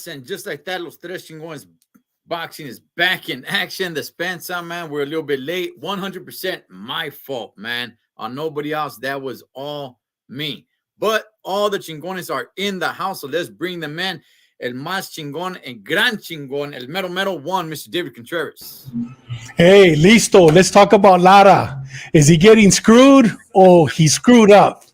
Yes, and just like that, Los Tres Chingones boxing is back in action. The Spencer, man, we're a little bit late. 100% my fault, man. On nobody else. That was all me. But all the Chingones are in the house, so let's bring them in. El más chingón, el gran chingón, el mero mero one, Mr. David Contreras. Hey, listo. Let's talk about Lara. Is he getting screwed or he screwed up?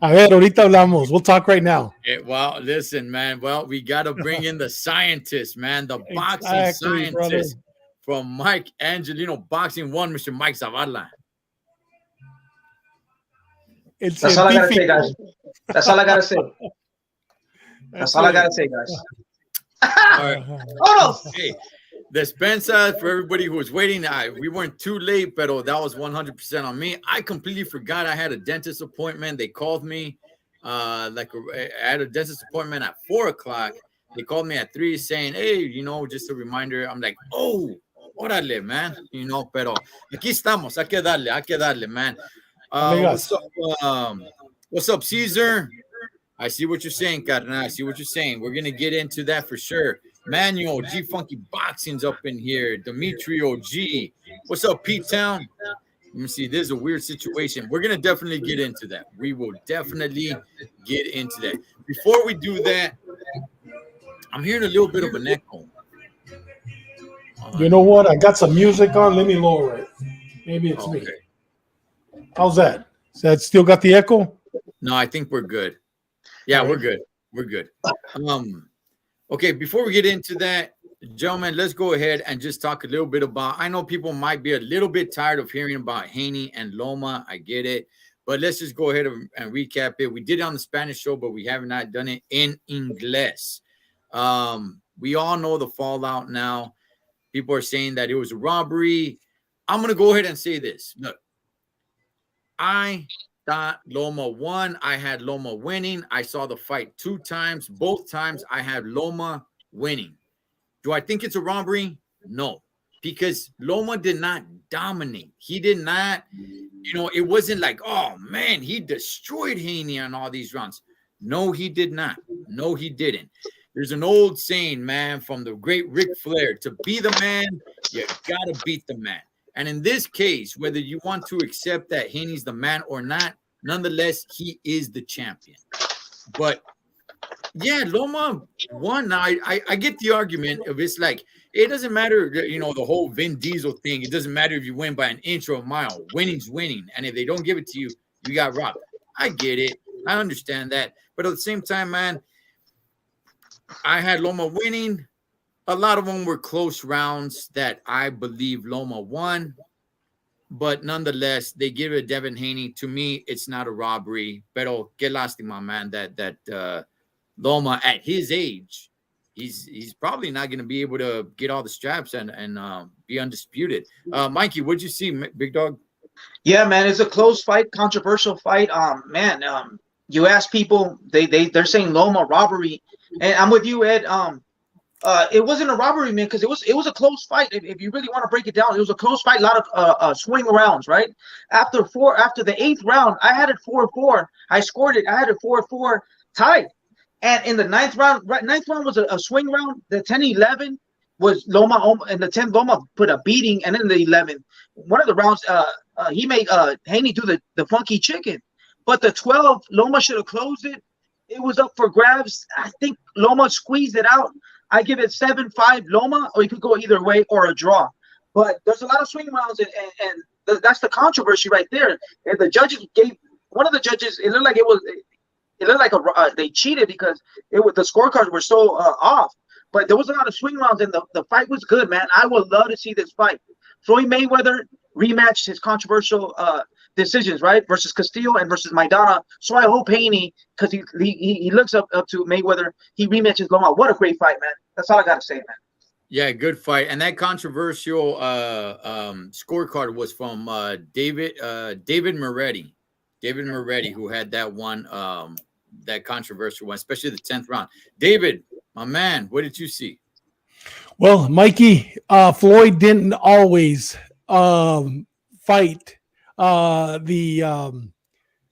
A ver, ahorita hablamos. We'll talk right now. Well, listen, man. Well, we got to bring in the scientist, man. The boxing Exactly, scientist from Mike Angelino Boxing One, Mr. Mike Zavala. That's all I got to say, guys. That's all I got to say. That's all I got to say, guys. All right. Oh, no. Hey, Despensa, for everybody who was waiting, we weren't too late, but that was 100% on me. I completely forgot I had a dentist appointment. They called me, I had a dentist appointment at 4 o'clock. They called me at 3 saying, hey, just a reminder. I'm like, oh, órale, man. Pero aquí estamos. Hay que darle, man. What's up, Caesar? I see what you're saying, Carnal. I see what you're saying. We're going to get into that for sure. Manuel, G Funky Boxing's up in here. Demetrio G. What's up, P-Town? Let me see. There's a weird situation. We're going to definitely get into that. We will definitely get into that. Before we do that, I'm hearing a little bit of an echo. You know what? I got some music on. Let me lower it. Maybe it's me. How's that? Is that still got the echo? No, I think we're good. Yeah, we're good. We're good. Okay, before we get into that, gentlemen, let's go ahead and just talk a little bit about, I know people might be a little bit tired of hearing about Haney and Loma. I get it. But let's just go ahead and recap it. We did it on the Spanish show, but we have not done it in English. We all know the fallout now. People are saying that it was a robbery. I'm going to go ahead and say this. Look, I thought Loma won. I had Loma winning. I saw the fight 2 times. Both times I had Loma winning. Do I think it's a robbery? No, because Loma did not dominate. He did not, it wasn't like, oh man, he destroyed Haney on all these rounds. No, he did not. No, he didn't. There's an old saying, man, from the great Ric Flair, to be the man, you got to beat the man. And in this case, whether you want to accept that Haney's the man or not, nonetheless, he is the champion. But yeah, Loma won. Now, I get the argument of it's like, it doesn't matter, the whole Vin Diesel thing. It doesn't matter if you win by an inch or a mile. Winning's winning. And if they don't give it to you, you got robbed. I get it. I understand that. But at the same time, man, I had Loma winning. A lot of them were close rounds that I believe Loma won. But nonetheless, they give it to Devin Haney. To me, it's not a robbery. Pero qué lástima, man, that Loma, at his age, he's probably not going to be able to get all the straps and be undisputed. Mikey, what'd you see, big dog? Yeah, man, it's a close fight, controversial fight. You ask people, they're saying Loma robbery, and I'm with you, Ed. It wasn't a robbery, man, because it was a close fight. If you really want to break it down, it was a close fight. A lot of swing rounds, right? After the 8th round, I had it 4-4. I scored it. I had it 4-4 tied. And in the 9th round, was a swing round. The 10-11 was Loma, and the 10th Loma put a beating. And in the 11th, one of the rounds, he made Haney do the funky chicken. But the 12, Loma should have closed it. It was up for grabs. I think Loma squeezed it out. I give it 7-5 Loma, or you could go either way or a draw. But there's a lot of swing rounds, and that's the controversy right there. And the judges one of the judges, it looked like they cheated because the scorecards were so off. But there was a lot of swing rounds, and the fight was good, man. I would love to see this fight. Floyd Mayweather rematched his controversial decisions, right, versus Castillo and versus Maidana. So I hope Haney, because he looks up to Mayweather, he rematches Loma. What a great fight, man. That's all I got to say, man. Yeah, good fight. And that controversial scorecard was from David Moretti. David Moretti, who had that one, that controversial one, especially the 10th round. David, my man, what did you see? Well, Mikey, Floyd didn't always fight the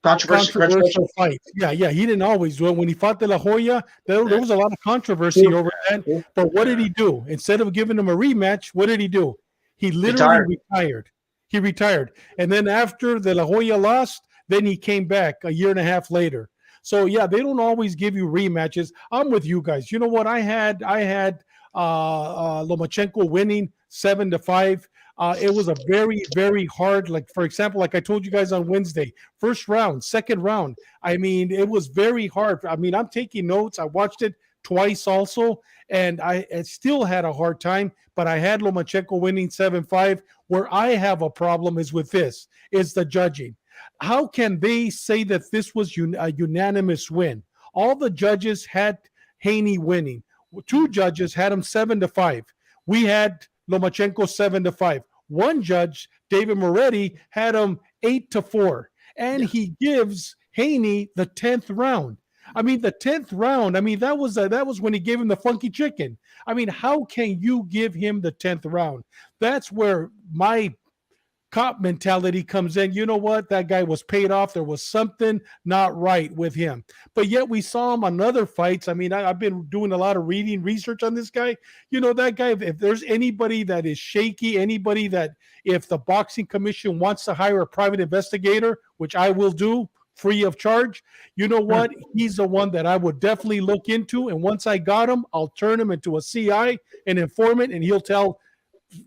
controversial fights. Yeah. He didn't always do it. When he fought De La Hoya, there was a lot of controversy over that. But what did he do? Instead of giving him a rematch, what did he do? He literally retired. He retired. And then after De La Hoya lost, then he came back a year and a half later. So yeah, they don't always give you rematches. I'm with you guys. You know what? I had Lomachenko winning 7-5. It was a very, very hard, like, for example, like I told you guys on Wednesday, first round, second round. I mean, it was very hard. I mean, I'm taking notes. I watched it twice also, and I still had a hard time, but I had Lomachenko winning 7-5. Where I have a problem is with this, is the judging. How can they say that this was a unanimous win? All the judges had Haney winning. 2 judges had him 7-5. We had Lomachenko 7-5. One judge, David Moretti, had him 8-4, and he gives Haney the 10th round. I mean, the 10th round. I mean, that was when he gave him the funky chicken. I mean, how can you give him the 10th round? That's where my cop mentality comes in. You know what? That guy was paid off. There was something not right with him. But yet we saw him on other fights. I mean, I've been doing a lot of research on this guy. You know, that guy, if there's anybody that is shaky, anybody that if the boxing commission wants to hire a private investigator, which I will do free of charge, you know what? He's the one that I would definitely look into. And once I got him, I'll turn him into a CI, an informant, and he'll tell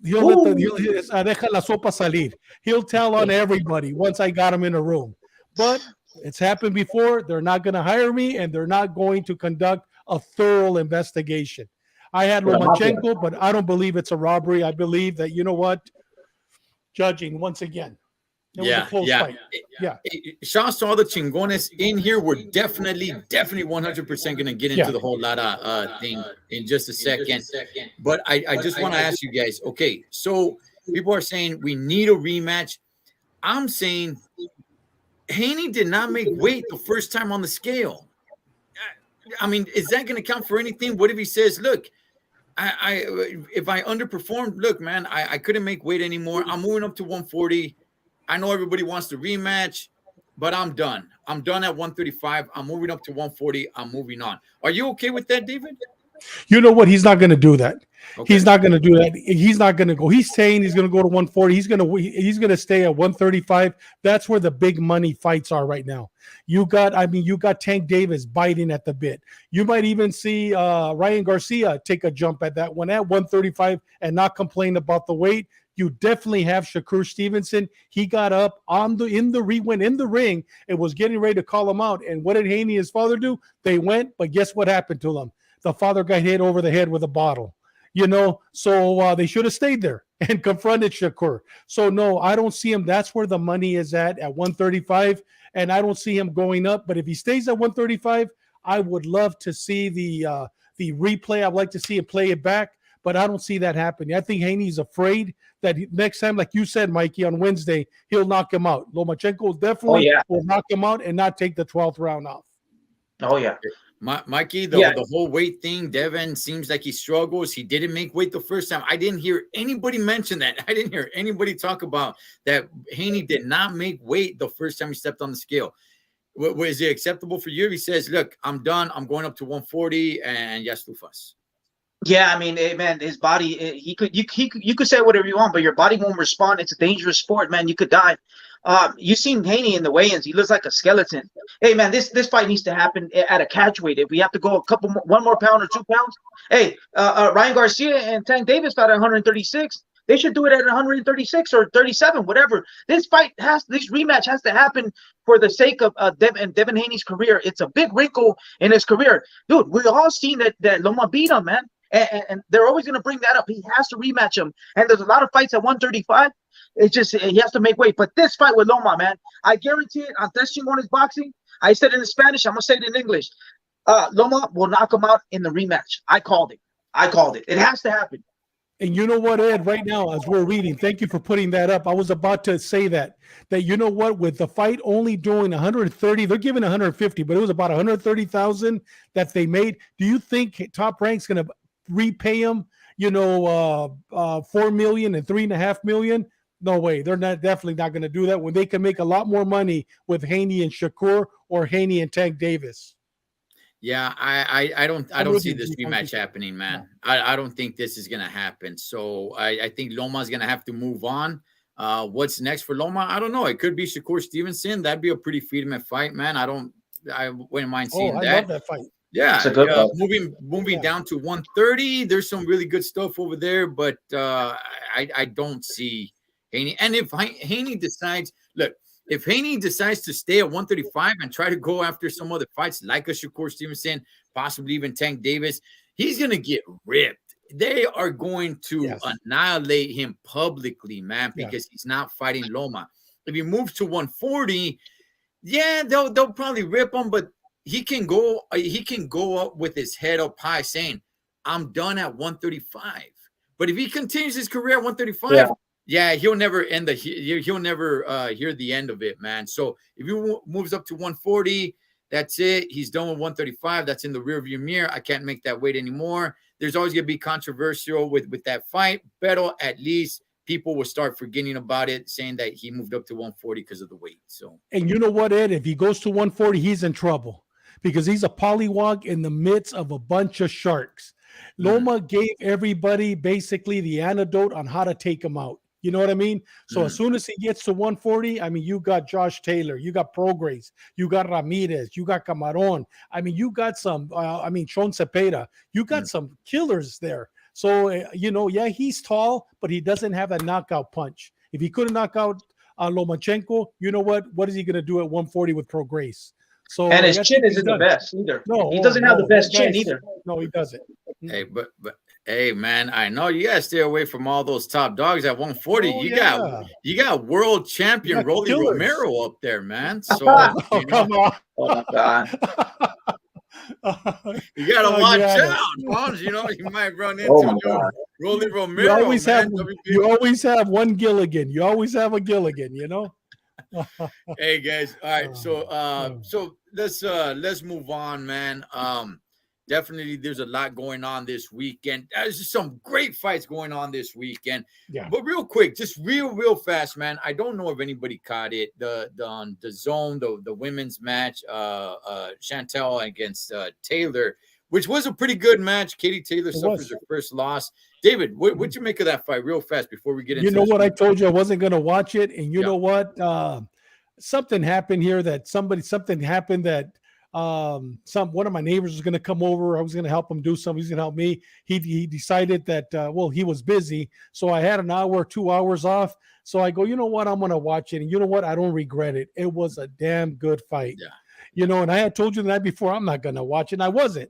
deja la sopa salir. He'll tell on everybody once I got him in a room. But it's happened before. They're not going to hire me, and they're not going to conduct a thorough investigation. I had Lomachenko, but I don't believe it's a robbery. I believe that, you know what, judging once again. It was a close fight. Shouts to all the Chingones in here. We're definitely 100% going to get into the whole Lara thing in just a second. But I just want to ask you guys, okay, so people are saying we need a rematch. I'm saying Haney did not make weight the first time on the scale. I mean, is that going to count for anything? What if he says, look, if I underperformed, look, man, I couldn't make weight anymore. I'm moving up to 140. I know everybody wants the rematch, but I'm done. I'm done at 135. I'm moving up to 140. I'm moving on. Are you okay with that, David? You know what? He's not going to do that. Okay. He's not going to do that. He's not going to go. He's saying he's going to go to 140. He's going to stay at 135. That's where the big money fights are right now. You got Tank Davis biting at the bit. You might even see Ryan Garcia take a jump at that one at 135 and not complain about the weight. You definitely have Shakur Stevenson. He got up went in the ring and was getting ready to call him out. And what did Haney and his father do? They went, but guess what happened to them? The father got hit over the head with a bottle. You know, so they should have stayed there and confronted Shakur. So no, I don't see him. That's where the money is at 135, and I don't see him going up. But if he stays at 135, I would love to see the replay. I'd like to see him play it back. But I don't see that happening. I think Haney's afraid that next time, like you said, Mikey, on Wednesday, he'll knock him out. Lomachenko definitely will knock him out and not take the 12th round off. Oh, yeah. Mikey, the whole weight thing, Devin seems like he struggles. He didn't make weight the first time. I didn't hear anybody mention that. I didn't hear anybody talk about that. Haney did not make weight the first time he stepped on the scale. Was it acceptable for you? He says, look, I'm done. I'm going up to 140 and yes, Lufas. Yeah, I mean, man, his body, you could say whatever you want, but your body won't respond. It's a dangerous sport, man. You could die. You seen Haney in the weigh-ins. He looks like a skeleton. Hey, man, this fight needs to happen at a catch weight. If we have to go one more pound or 2 pounds. Hey, Ryan Garcia and Tank Davis fought at 136. They should do it at 136 or 37, whatever. This rematch has to happen for the sake of Devin Haney's career. It's a big wrinkle in his career. Dude, we all seen that Loma beat him, man. And they're always going to bring that up. He has to rematch him. And there's a lot of fights at 135. It's just he has to make weight. But this fight with Loma, man, I guarantee it. On Tres Chingones Boxing, I said it in Spanish. I'm going to say it in English. Loma will knock him out in the rematch. I called it. It has to happen. And you know what, Ed, right now, as we're reading, thank you for putting that up. I was about to say that you know what, with the fight only doing 130, they're giving 150, but it was about 130,000 that they made. Do you think Top Rank's going to repay him, $4 million and $3.5 million? No way. They're not definitely not going to do that when they can make a lot more money with Haney and Shakur or Haney and Tank Davis. Yeah, I don't see this rematch happening, man. No. I don't think this is gonna happen. So I think Loma's gonna have to move on. What's next for Loma? I don't know. It could be Shakur Stevenson. That'd be a pretty freedom fight, man. I wouldn't mind seeing that. I love that fight. Yeah, It's a good one. moving down to 130. There's some really good stuff over there, but I don't see Haney. And if Haney decides, look, if Haney decides to stay at 135 and try to go after some other fights like a Shakur Stevenson, possibly even Tank Davis, he's gonna get ripped. They are going to annihilate him publicly, man, because he's not fighting Loma. If he moves to 140, yeah, they'll probably rip him, but he can go up with his head up high saying, I'm done at 135. But if he continues his career at 135, he'll never end he'll never hear the end of it, man. So if he moves up to 140, that's it. He's done with 135. That's in the rearview mirror. I can't make that weight anymore. There's always gonna be controversial with that fight, but at least people will start forgetting about it, saying that he moved up to 140 because of the weight. So, and you know what, Ed? If he goes to 140, he's in trouble because he's a pollywog in the midst of a bunch of sharks. Loma gave everybody basically the antidote on how to take him out. You know what I mean? So as soon as he gets to 140, I mean, you got Josh Taylor, you got Prograis, you got Ramirez, you got Camaron. I mean, you got some, Sean Cepeda, you got some killers there. So, he's tall, but he doesn't have a knockout punch. If he couldn't knock out Lomachenko, you know what? What is he going to do at 140 with Prograis? So, and his chin isn't the best either. No, he doesn't have the best chin either. No, he doesn't. Hey, but hey, man, I know you gotta stay away from all those top dogs at 140. You got world champion Rolly Romero up there, man. So come on. Oh my God. You gotta watch out, Mons. You might run into Rolly Romero. You always have one Gilligan. You always have a Gilligan, Hey guys, all right. So let's move on, man. Definitely there's a lot going on this weekend. There's just some great fights going on this weekend. Yeah. But real quick, just real fast, man. I don't know if anybody caught it. The zone, the women's match, Chantel against Taylor, which was a pretty good match. Katie Taylor suffers her first loss. David, what'd you make of that fight real fast before we get into I told you I wasn't going to watch it. And you know what? Something happened here something happened that one of my neighbors was going to come over. I was going to help him do something. He's going to help me. He decided that, he was busy. So I had an hour, 2 hours off. So I go, you know what? I'm going to watch it. And you know what? I don't regret it. It was a damn good fight. Yeah. And I had told you the night before, I'm not going to watch it. And I wasn't.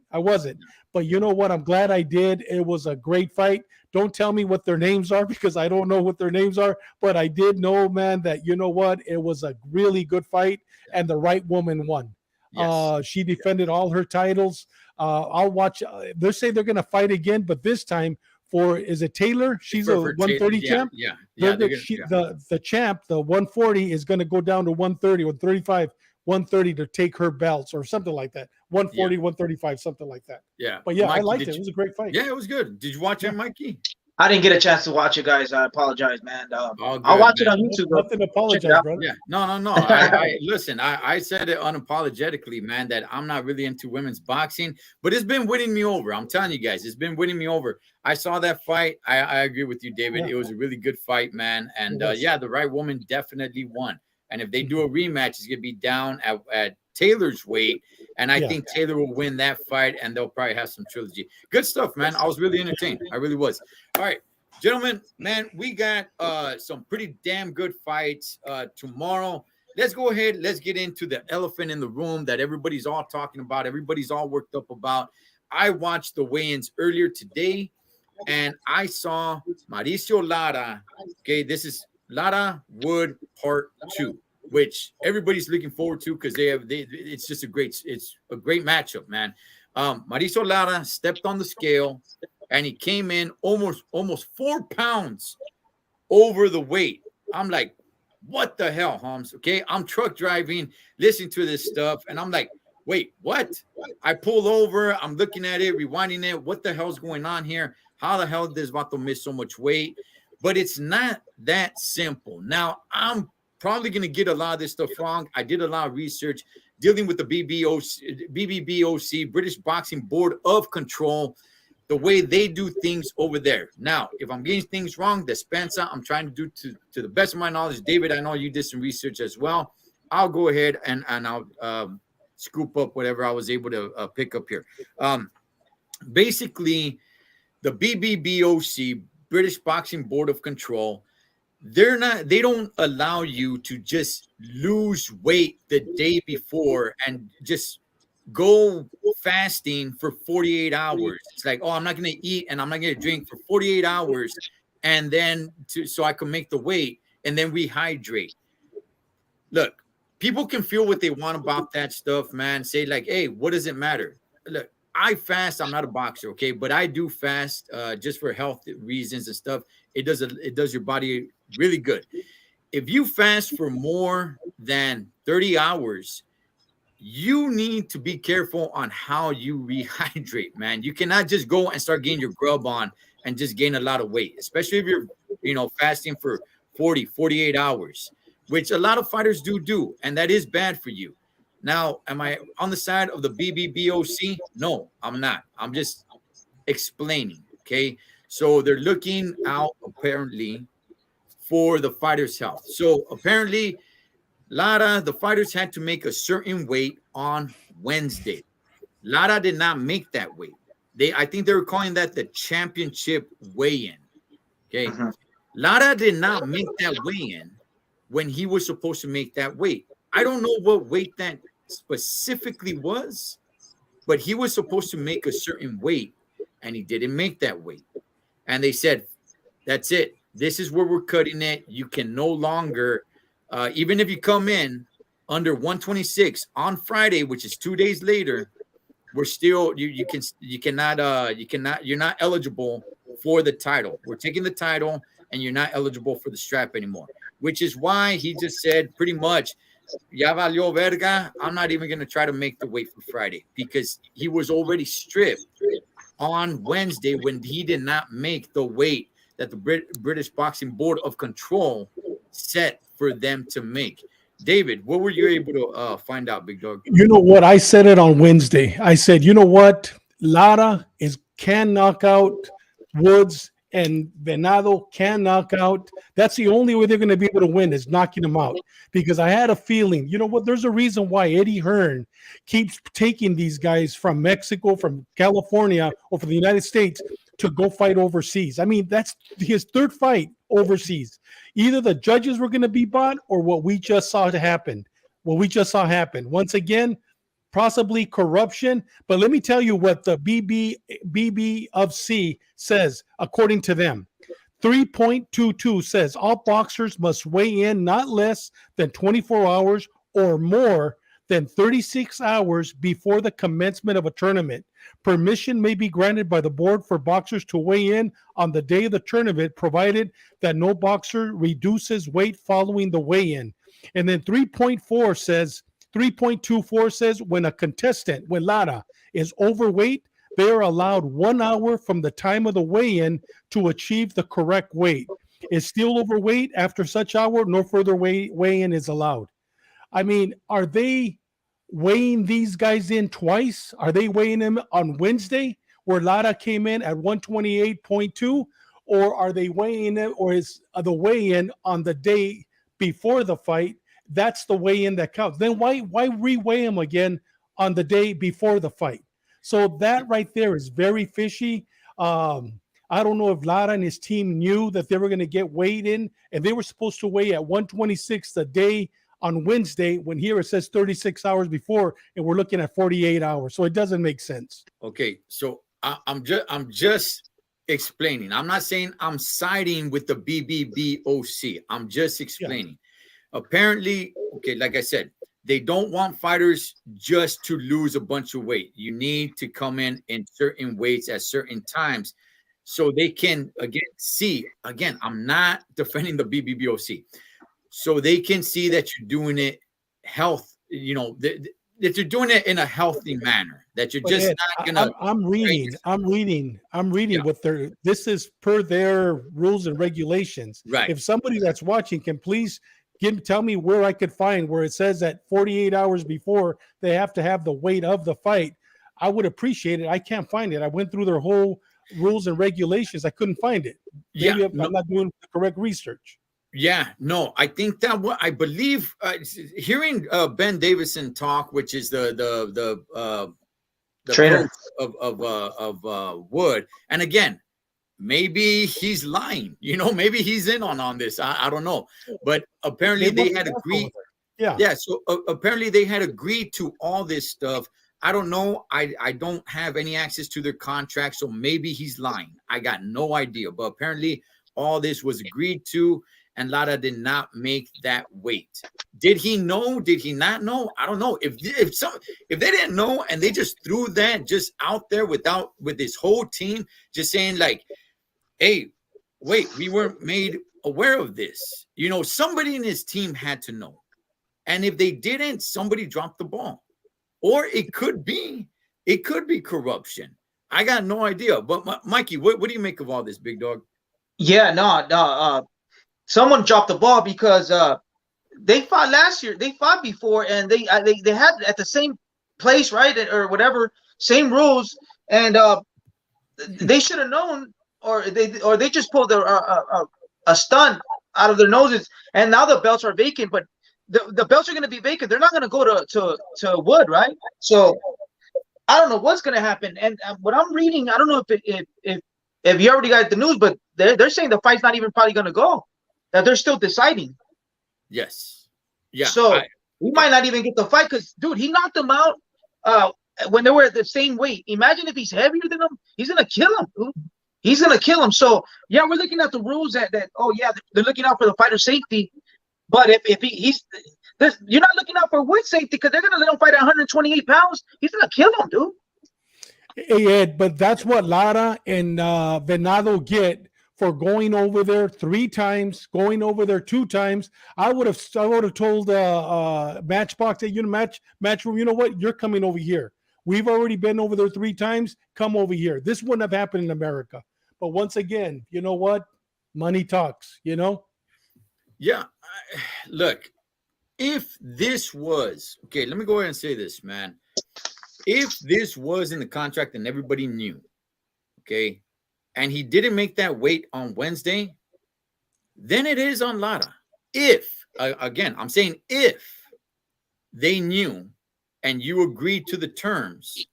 But you know what? I'm glad I did. It was a great fight. Don't tell me what their names are because I don't know what their names are. But I did know, man, that you know what? It was a really good fight and the right woman won. Yes. She defended all her titles. I'll watch. They say they're going to fight again, but this time is it Taylor? She's a 130 champ. Yeah. The champ, the 140 is going to go down to 130 or 35, 130 to take her belts or something like that. 140, 135, something like that. Yeah. But yeah, Mikey, I liked it. It was a great fight. Yeah, it was good. Did you watch it, Mikey? I didn't get a chance to watch it, guys. I apologize, man. I'll watch it on YouTube. Nothing to apologize, brother. Yeah, no. Listen, I said it unapologetically, man, that I'm not really into women's boxing, but it's been winning me over. I'm telling you guys, it's been winning me over. I saw that fight. I agree with you, David. Yeah. It was a really good fight, man. And the right woman definitely won. And if they do a rematch, it's gonna be down at Taylor's weight. And I think Taylor will win that fight, and they'll probably have some trilogy. Good stuff, man. I was really entertained. I really was. All right, gentlemen, man, we got some pretty damn good fights tomorrow. Let's go ahead. Let's get into the elephant in the room that everybody's all talking about. Everybody's all worked up about. I watched the weigh-ins earlier today, and I saw Mauricio Lara. Okay, this is Lara Wood Part 2. Which everybody's looking forward to because it's just a great matchup, man. Mauricio Lara stepped on the scale and he came in almost 4 pounds over the weight. I'm like, what the hell, Holmes? Okay, I'm truck driving, listening to this stuff, and I'm like, wait, what? I pull over, I'm looking at it, rewinding it. What the hell's going on here? How the hell does Vato miss so much weight? but it's not that simple. Now, I'm probably going to get a lot of this stuff wrong. I did a lot of research dealing with the BBBOC, British Boxing Board of Control, the way they do things over there. Now, if I'm getting things wrong, dispensa, I'm trying to do to the best of my knowledge. David, I know you did some research as well. I'll go ahead and I'll scoop up whatever I was able to pick up here. Basically, the BBBOC, British Boxing Board of Control, they don't allow you to just lose weight the day before and just go fasting for 48 hours. It's like, oh, I'm not going to eat and I'm not going to drink for 48 hours and then so I can make the weight and then rehydrate. Look, people can feel what they want about that stuff, man. Say like, hey, what does it matter? Look, I fast. I'm not a boxer, okay, but I do fast just for health reasons and stuff. It does your body really good. If you fast for more than 30 hours, you need to be careful on how you rehydrate, man. You cannot just go and start getting your grub on and just gain a lot of weight, especially if you're, fasting for 48 hours, which a lot of fighters do, and that is bad for you. Now, am I on the side of the BBBOC? No, I'm not. I'm just explaining, okay? So they're looking out, apparently, for the fighter's health. So apparently, Lara, the fighters had to make a certain weight on Wednesday. Lara did not make that weight. I think they were calling that the championship weigh-in, okay? Mhm. Lara did not make that weigh-in when he was supposed to make that weight. I don't know what weight that specifically was, but he was supposed to make a certain weight and he didn't make that weight. And they said, that's it. This is where we're cutting it. You can no longer, even if you come in under 126 on Friday, which is 2 days later, we're still, you're not eligible for the title. We're taking the title and you're not eligible for the strap anymore, which is why he just said pretty much, ya valió verga, I'm not even going to try to make the weight for Friday because he was already stripped on Wednesday when he did not make the weight that the British Boxing Board of Control set for them to make. David, what were you able to find out, big dog? You know what? I said it on Wednesday. I said, you know what? Lara can knock out Woods and Venado can knock out. That's the only way they're going to be able to win is knocking them out. Because I had a feeling, you know what? There's a reason why Eddie Hearn keeps taking these guys from Mexico, from California, or from the United States to go fight overseas. I mean, that's his third fight overseas. Either the judges were going to be bought or what we just saw happen. Once again, possibly corruption. But let me tell you what the BB of C says, according to them. 3.22 says all boxers must weigh in not less than 24 hours or more than 36 hours before the commencement of a tournament. Permission may be granted by the board for boxers to weigh in on the day of the tournament, provided that no boxer reduces weight following the weigh-in. And then 3.24 says when a contestant, when Lara, is overweight, they are allowed 1 hour from the time of the weigh-in to achieve the correct weight. Is still overweight after such hour, no further weigh-in is allowed. I mean, are they weighing these guys in twice? Are they weighing them on Wednesday where Lara came in at 128.2? Or are they weighing it, or is the weigh-in on the day before the fight? That's the weigh-in that counts. Then why re-weigh them again on the day before the fight? So that right there is very fishy. I don't know if Lara and his team knew that they were going to get weighed in, and they were supposed to weigh at 126 a day on Wednesday, when here it says 36 hours before, and we're looking at 48 hours. So it doesn't make sense. Okay, so I'm just explaining. I'm not saying I'm siding with the BBBOC. I'm just explaining. Yeah. Apparently, okay, like I said, they don't want fighters just to lose a bunch of weight. You need to come in certain weights at certain times so they can, again, I'm not defending the BBBOC. So they can see that you're doing it health, that you're doing it in a healthy manner. That you're But just Ed, not gonna. I'm reading. I'm reading Yeah. what their. This is per their rules and regulations. Right. If somebody that's watching can please tell me where I could find where it says that 48 hours before they have to have the weight of the fight, I would appreciate it. I can't find it. I went through their whole rules and regulations. I couldn't find it. Maybe Yeah. I'm not doing the correct research. Yeah, no, I think that what I believe hearing Ben Davison talk, which is the Trainer coach of Wood, and again, maybe he's lying. Maybe he's in on this. I don't know, but apparently they had agreed. Yeah. So apparently they had agreed to all this stuff. I don't know. I don't have any access to their contract, so maybe he's lying. I got no idea, but apparently all this was agreed to. And Lara did not make that weight. Did he know? Did he not know? I don't know. If they didn't know and they just threw that just out there with this whole team just saying like, "Hey, wait, we weren't made aware of this." Somebody in his team had to know, and if they didn't, somebody dropped the ball, or it could be corruption. I got no idea. But Mikey, what do you make of all this, big dog? Yeah, no. Someone dropped the ball because they fought last year. They fought before, and they had at the same place, right, or whatever, same rules, and they should have known, or they just pulled a stunt out of their noses, and now the belts are vacant. But the belts are going to be vacant. They're not going to go to Wood, right? So I don't know what's going to happen. And what I'm reading, I don't know if you already got the news, but they're saying the fight's not even probably going to go. That they're still deciding. Yes. Yeah. So we might not even get the fight because, dude, he knocked him out when they were at the same weight. Imagine if he's heavier than him. He's going to kill him, dude. He's going to kill him. So, yeah, we're looking at the rules that they're looking out for the fighter's safety. But if you're not looking out for Wood's safety because they're going to let him fight at 128 pounds. He's going to kill him, dude. Hey, Ed, but that's what Lara and Venado get for going over there 3 times, going over there 2 times. I would have told Matchbox that Matchroom, you know what? You're coming over here. We've already been over there 3 times. Come over here. This wouldn't have happened in America. But once again, you know what? Money talks, Yeah. Look, if this was okay, let me go ahead and say this, man. If this was in the contract and everybody knew, okay, and he didn't make that weight on Wednesday, then it is on Lara. If, again, I'm saying if they knew and you agreed to the terms,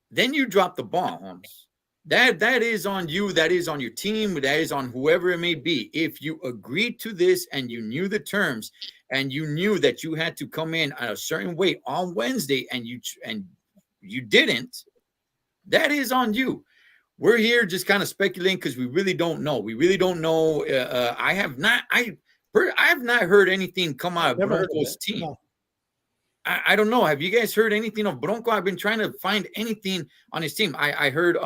then you drop the ball, Holmes. That is on you. That is on your team. That is on whoever it may be. If you agreed to this and you knew the terms and you knew that you had to come in at a certain weight on Wednesday and you didn't, that is on you. We're here just kind of speculating because we really don't know. We really don't know. I have not heard anything come out of Bronco's team. No. I don't know. Have you guys heard anything of Bronco? I've been trying to find anything on his team. I heard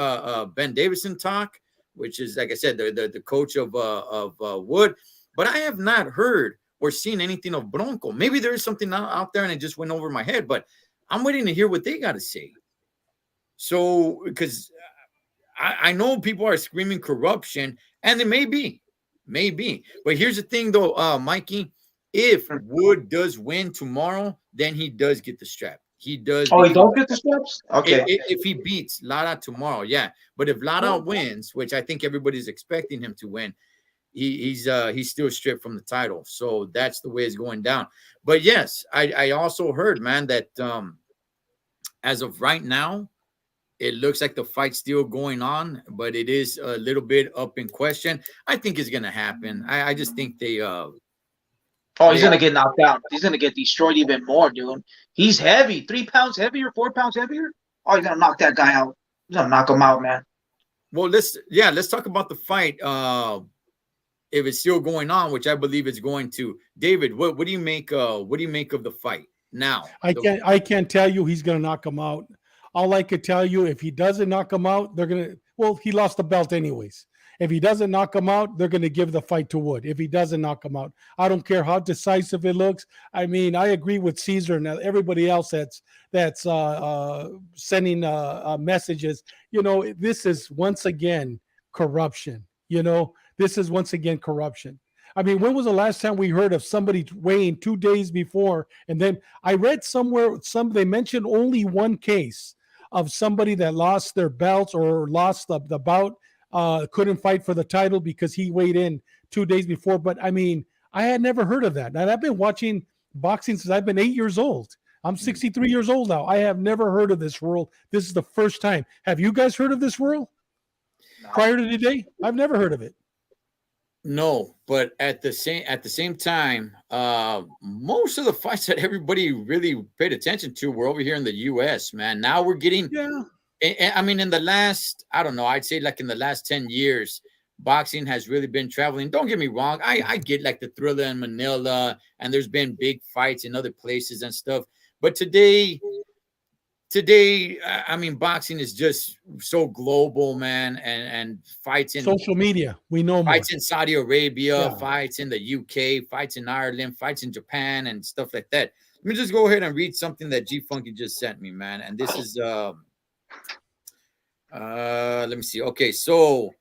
Ben Davison talk, which is, like I said, the coach of Wood, but I have not heard or seen anything of Bronco. Maybe there is something out there and it just went over my head, but I'm waiting to hear what they got to say. So, because I know people are screaming corruption, and it may be. But here's the thing, though, Mikey. If Wood does win tomorrow, then he does get the strap. He does. Oh, he don't get the straps? Okay. If he beats Lara tomorrow, yeah. But if Lara wins, which I think everybody's expecting him to win, he's still stripped from the title. So that's the way it's going down. But yes, I also heard, man, that as of right now, it looks like the fight's still going on, but it is a little bit up in question. I think it's gonna happen. I just think they he's gonna get knocked out. He's gonna get destroyed even more, dude. He's heavy, 3 pounds heavier, 4 pounds heavier. Oh, he's gonna knock that guy out. He's gonna knock him out, man. Well, let's talk about the fight. If it's still going on, which I believe it's going to. David, what do you make? What do you make of the fight now? I can't tell you he's gonna knock him out. All I could tell you, if he doesn't knock him out, they're gonna. Well, he lost the belt anyways, If he doesn't knock him out, they're going to give the fight to Wood. If he doesn't knock him out, I don't care how decisive it looks. I mean, I agree with Caesar and everybody else that's sending messages. You know, this is once again corruption. You know, this is once again corruption. I mean, when was the last time we heard of somebody weighing 2 days before? And then I read somewhere they mentioned only one case of somebody that lost their belts or lost the bout, couldn't fight for the title because he weighed in 2 days before. But I mean, I had never heard of that. And I've been watching boxing since I've been 8 years old. I'm 63 years old now. I have never heard of this rule. This is the first time. Have you guys heard of this rule prior to today? I've never heard of it. No, but at the same time, most of the fights that everybody really paid attention to were over here in the U.S., man. Now we're getting, I mean, in the last, I don't know, I'd say like in the last 10 years, boxing has really been traveling. Don't get me wrong. I get like the Thriller in Manila, and there's been big fights in other places and stuff. But today, I mean, boxing is just so global, man, and fights in social media. We know fights in Saudi Arabia, fights in the UK, fights in Ireland, fights in Japan, and stuff like that. Let me just go ahead and read something that G Funky just sent me, man. And this is let me see. Okay, so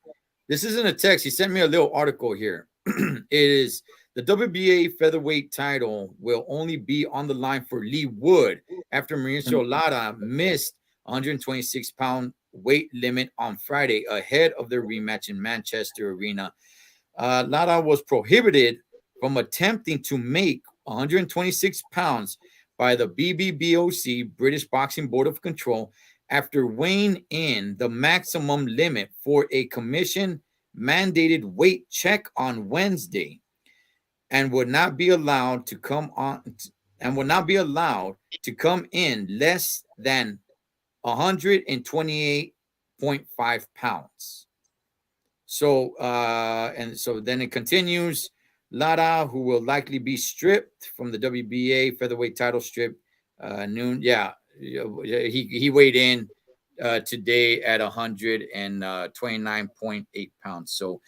this isn't a text. He sent me a little article here. It is the WBA featherweight title will only be on the line for Lee Wood after Mauricio Lara missed 126-pound weight limit on Friday ahead of their rematch in Manchester Arena. Lara was prohibited from attempting to make 126 pounds by the BBBOC, British Boxing Board of Control, after weighing in the maximum limit for a commission-mandated weight check on Wednesday, and would not be allowed to come in less than 128.5 pounds. So and so then it continues. Lara, who will likely be stripped from the WBA featherweight title strip noon. Yeah, he weighed in today at 129.8 pounds. So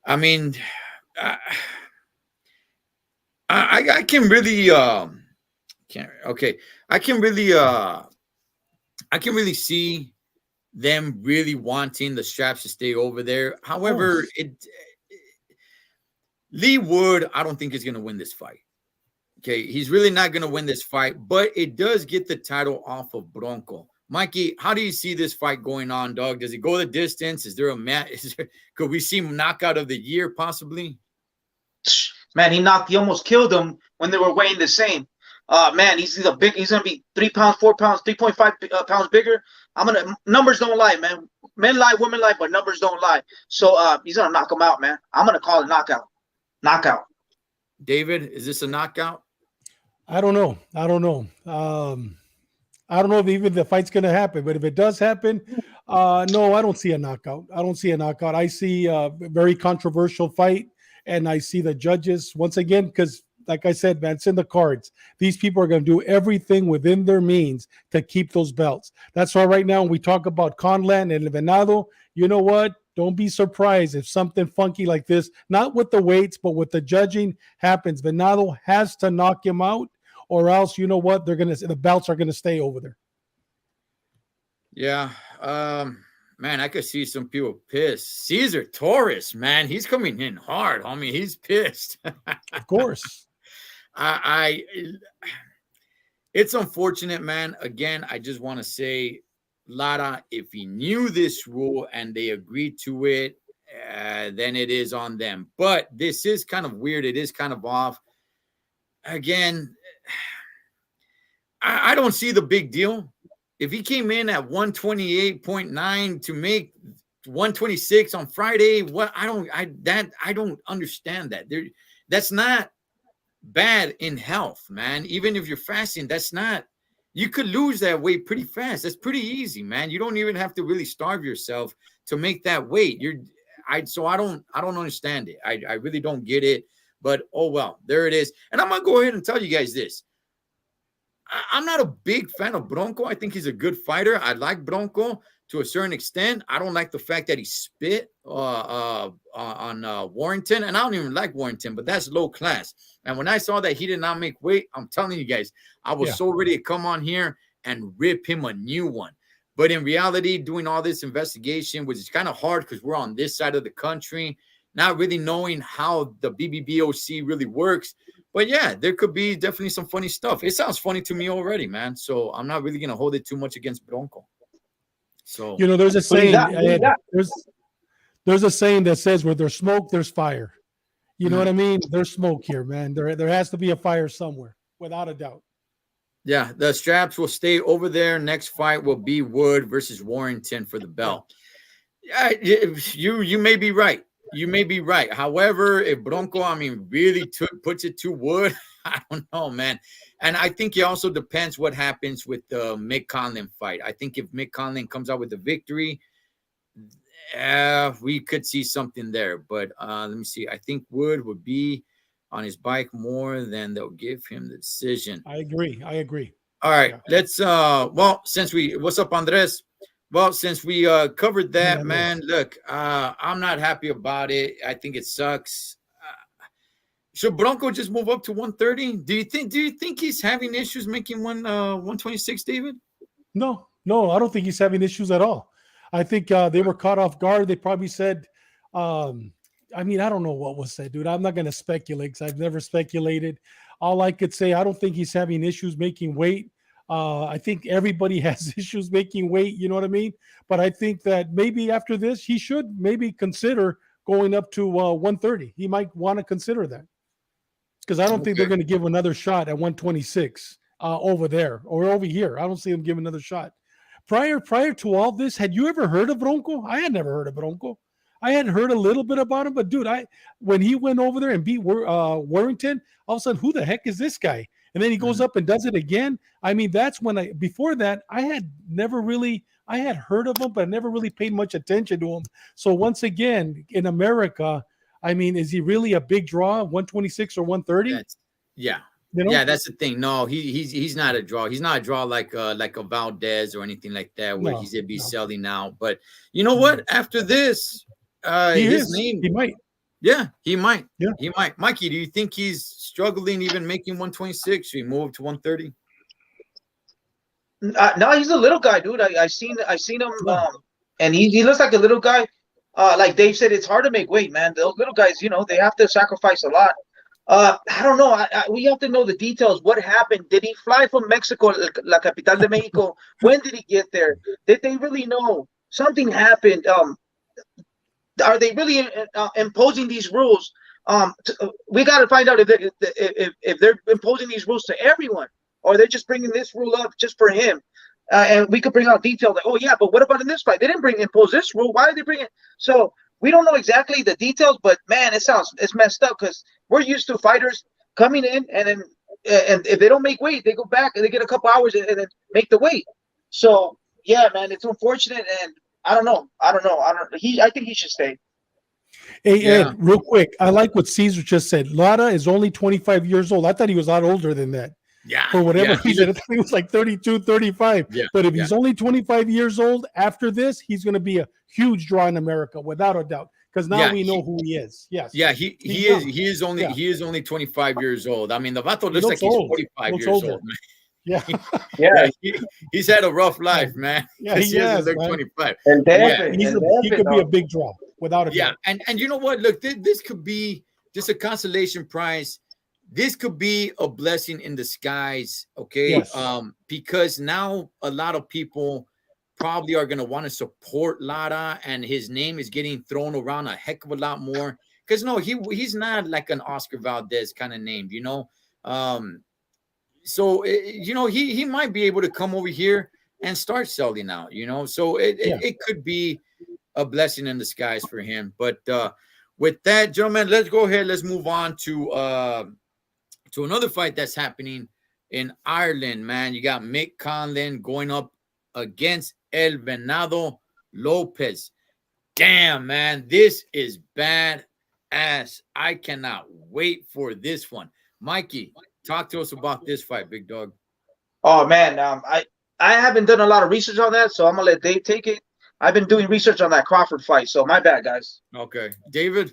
I mean, I can really I can really see them really wanting the straps to stay over there. However, Lee Wood, I don't think is going to win this fight. Okay, he's really not going to win this fight, but it does get the title off of Bronco. Mikey, how do you see this fight going on, dog? Does it go the distance? Is there a match? Could we see knockout of the year possibly? Man, he almost killed him when they were weighing the same. Man, he's gonna be 3 pounds, 4 pounds, 3.5 pounds bigger. Numbers don't lie, man. Men lie, women lie, but numbers don't lie. So he's gonna knock him out, man. I'm gonna call it knockout. Knockout. David, is this a knockout? I don't know. I don't know if even the fight's gonna happen, but if it does happen, no, I don't see a knockout. I see a very controversial fight. And I see the judges once again, because like I said, man, it's in the cards. These people are going to do everything within their means to keep those belts. That's why right now when we talk about Conlan and Venado, you know what? Don't be surprised if something funky like this, not with the weights, but with the judging happens. Venado has to knock him out, or else you know what? The belts are going to stay over there. Yeah. Man, I could see some people pissed. Cesar Torres, man, he's coming in hard. I mean, he's pissed. Of course. It's unfortunate, man. Again, I just want to say, Lara, if he knew this rule and they agreed to it, then it is on them. But this is kind of weird. It is kind of off. Again, I don't see the big deal. If he came in at 128.9 to make 126 on Friday, I don't understand that. That's not bad in health, man. Even if you're fasting, you could lose that weight pretty fast. That's pretty easy, man. You don't even have to really starve yourself to make that weight. So I don't understand it. I really don't get it. But oh well, there it is. And I'm gonna go ahead and tell you guys this. I'm not a big fan of Bronco. I think he's a good fighter. I like Bronco, to a certain extent. I don't like the fact that he spit on Warrington, and I don't even like Warrington, but that's low class. And when I saw that he did not make weight, I'm telling you guys, I was so ready to come on here and rip him a new one. But in reality, doing all this investigation, which is kind of hard because we're on this side of the country, not really knowing how the BBBOC really works. But yeah, there could be definitely some funny stuff. It sounds funny to me already, man. So I'm not really going to hold it too much against Bronco. So, you know, there's a saying, there's a saying that says where there's smoke, there's fire. You know what I mean? There's smoke here, man. There has to be a fire somewhere, without a doubt. Yeah, the straps will stay over there. Next fight will be Wood versus Warrington for the belt. Yeah, you may be right. You may be right. However, if Bronco, I mean, really puts it to Wood, I don't know, man. And I think it also depends what happens with the Mick Conlan fight. I think if Mick Conlan comes out with a victory, we could see something there. But let me see. I think Wood would be on his bike more than they'll give him the decision. I agree. All right. Let's what's up, Andres? Well, since we covered that, man, look, I'm not happy about it. I think it sucks. Should Bronco just move up to 130? Do you think he's having issues making 126, David? No, I don't think he's having issues at all. I think they were caught off guard. They probably said, I mean, I don't know what was said, dude. I'm not going to speculate because I've never speculated. All I could say, I don't think he's having issues making weight. I think everybody has issues making weight, you know what I mean? But I think that maybe after this, he should maybe consider going up to 130. He might want to consider that because I don't think they're going to give another shot at 126 over there or over here. I don't see him giving another shot. Prior to all this, had you ever heard of Bronco? I had never heard of Bronco. I had heard a little bit about him, but dude, when he went over there and beat Warrington, all of a sudden, who the heck is this guy? And then he goes up and does it again. I mean, that's when before that, I had heard of him, but I never really paid much attention to him. So once again, in America, I mean, is he really a big draw, 126 or 130? Yeah. You know? Yeah, that's the thing. No, he's not a draw. He's not a draw like a Valdez or anything like that, where he's gonna be selling out. But you know what? After this, he might. Yeah, he might. Yeah, he might. Mikey, do you think he's struggling even making 126? Should he move to 130? No, he's a little guy, dude. I seen him, and he looks like a little guy. Like Dave said, it's hard to make weight, man. Those little guys, you know, they have to sacrifice a lot. I don't know. We have to know the details. What happened? Did he fly from Mexico, la capital de Mexico? When did he get there? Did they really know something happened? Are they really imposing these rules? We got to find out if they're imposing these rules to everyone, or they're just bringing this rule up just for him. And we could bring out detail like, oh yeah, but what about in this fight? They didn't impose this rule. Why did they bring it? So we don't know exactly the details, but man, it's messed up because we're used to fighters coming in and if they don't make weight, they go back and they get a couple hours and then make the weight. So yeah, man, it's unfortunate, and I don't know. I think he should stay. Hey, Ed, real quick, I like what Caesar just said. Lara is only 25 years old. I thought he was a lot older than that. Yeah. For whatever reason, I thought he was like 32, 35. Yeah, but if he's only 25 years old after this, he's going to be a huge draw in America, without a doubt. Because now we know who he is. Yes. Yeah, he is only 25 years old. I mean, the vato looks like he's 45 years old, man. Yeah. He's had a rough life, man. Yeah, he has, look 25. And he could be a big draw, without a doubt. Yeah, and you know what? Look, this could be just a consolation prize. This could be a blessing in disguise, okay? Yes. Because now a lot of people probably are going to want to support Lara, and his name is getting thrown around a heck of a lot more. Because no, he's not like an Oscar Valdez kind of name, you know? So, you know, he might be able to come over here and start selling out, you know? So it could be a blessing in disguise for him. But with that, gentlemen, let's go ahead. Let's move on to another fight that's happening in Ireland, man. You got Mick Conlan going up against El Venado Lopez. Damn, man, this is bad ass. I cannot wait for this one. Mikey, talk to us about this fight, big dog. Oh man, I haven't done a lot of research on that, so I'm gonna let Dave take it. I've been doing research on that Crawford fight. So my bad, guys. Okay, David.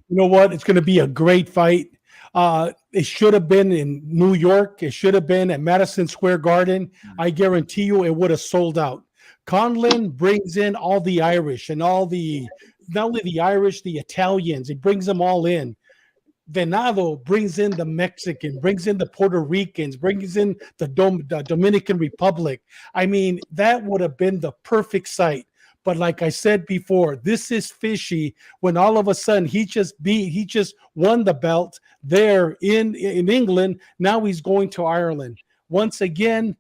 You know what? It's going to be a great fight. It should have been in New York. It should have been at Madison Square Garden. I guarantee you it would have sold out. Conlon brings in all the Irish and all the, not only the Irish, the Italians. He brings them all in. Venado brings in the Mexican, brings in the Puerto Ricans, brings in the Dominican Republic. I mean, that would have been the perfect sight. But like I said before, this is fishy when all of a sudden he just won the belt there in England. Now he's going to Ireland. Once again,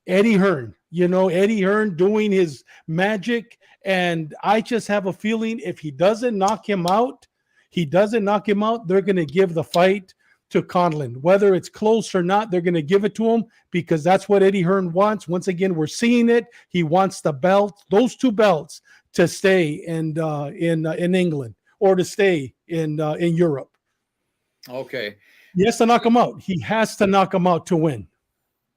Eddie Hearn, Eddie Hearn doing his magic. And I just have a feeling if he doesn't knock him out, they're going to give the fight to Conlon. Whether it's close or not, they're going to give it to him because that's what Eddie Hearn wants. Once again, we're seeing it. He wants the belt, those two belts, to stay in England or to stay in Europe. Okay. He has to knock him out. He has to knock him out to win.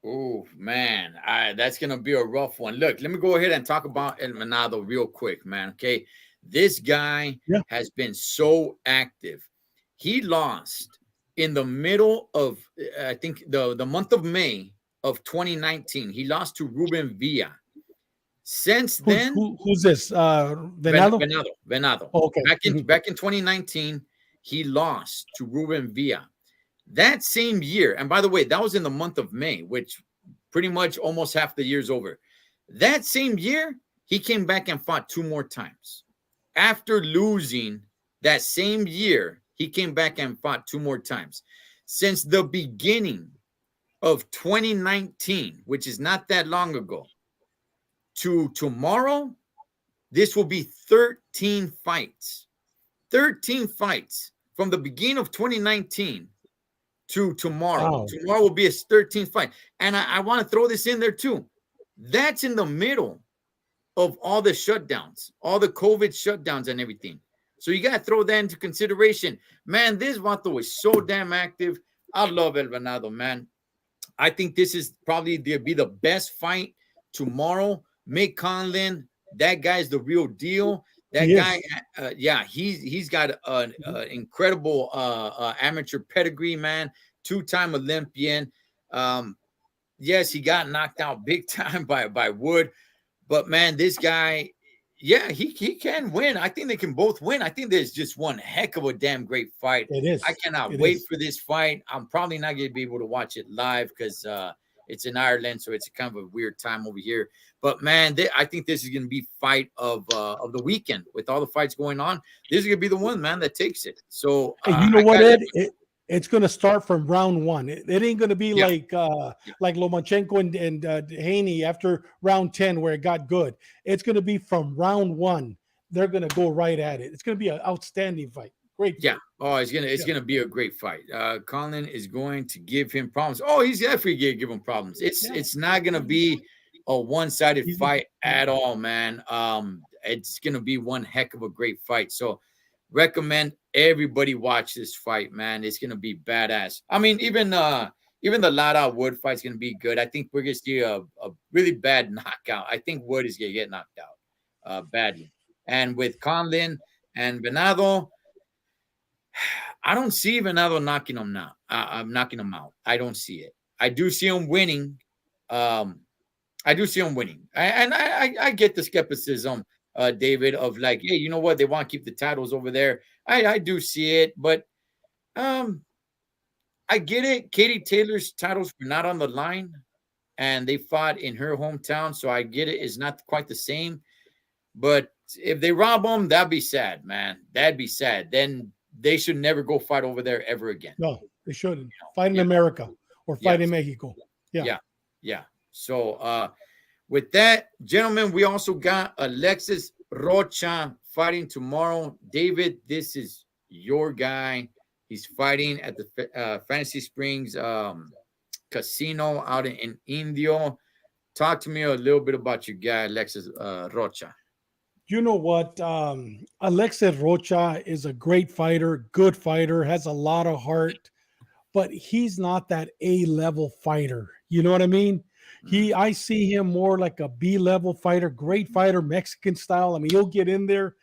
Oh, man. That's going to be a rough one. Look, let me go ahead and talk about El Venado real quick, man. Okay. This guy has been so active. He lost in the middle of, I think, the month of May of 2019. He lost to Ruben Villa. Since then, who's this? Venado? Venado. Oh, okay. Back in 2019, he lost to Ruben Villa. That same year, and by the way, that was in the month of May, which pretty much almost half the year's over. That same year, he came back and fought 2 more times. After losing that same year, he came back and fought 2 more times. Since the beginning of 2019, which is not that long ago, to tomorrow, this will be 13 fights. 13 fights from the beginning of 2019 to tomorrow. Wow. Tomorrow will be his 13th fight. And I want to throw this in there too. That's in the middle of all the shutdowns, all the COVID shutdowns and everything. So you got to throw that into consideration. Man, this Vato is so damn active. I love El Venado, man. I think this is probably be the best fight tomorrow. Mick Conlon, that guy's the real deal. That guy, he's got an incredible amateur pedigree, man. 2-time Olympian. Yes, he got knocked out big time by Wood. But, man, this guy, he can win. I think they can both win. I think there's just one heck of a damn great fight. It is. I cannot wait for this fight. I'm probably not going to be able to watch it live because it's in Ireland, so it's kind of a weird time over here. But, man, I think this is going to be fight of the weekend. With all the fights going on, this is going to be the one, man, that takes it. So, you know what, Ed? It's going to start from round 1. It ain't going to be like Lomachenko and Haney after round 10 where it got good. It's going to be from round 1. They're going to go right at it. It's going to be an outstanding fight. Great fight. Yeah. Oh, it's gonna be a great fight. Conlon is going to give him problems. Oh, he's definitely going to give him problems. It's not going to be a one-sided fight at all, man. It's going to be one heck of a great fight. So recommend everybody watch this fight, man. It's going to be badass. I mean, even the Lara Wood fight is going to be good. I think we're going to see a really bad knockout. I think Wood is going to get knocked out badly. And with Conlon and Venado, I don't see Venado knocking him out. I don't see it. I do see him winning. And I get the skepticism, David, of like, hey, you know what? They want to keep the titles over there. I do see it, but I get it. Katie Taylor's titles were not on the line, and they fought in her hometown, so I get it. It's not quite the same, but if they rob them, that'd be sad, man. That'd be sad. Then they should never go fight over there ever again. No, they shouldn't. Fight in America or fight in Mexico. Yeah. So with that, gentlemen, we also got Alexis Rocha fighting tomorrow. David, this is your guy. He's fighting at the Fantasy Springs Casino out in Indio. Talk to me a little bit about your guy, Alexis Rocha. You know what? Alexis Rocha is a great fighter, good fighter, has a lot of heart, but he's not that A-level fighter. You know what I mean? I see him more like a B-level fighter, great fighter, Mexican style. I mean, he'll get in there.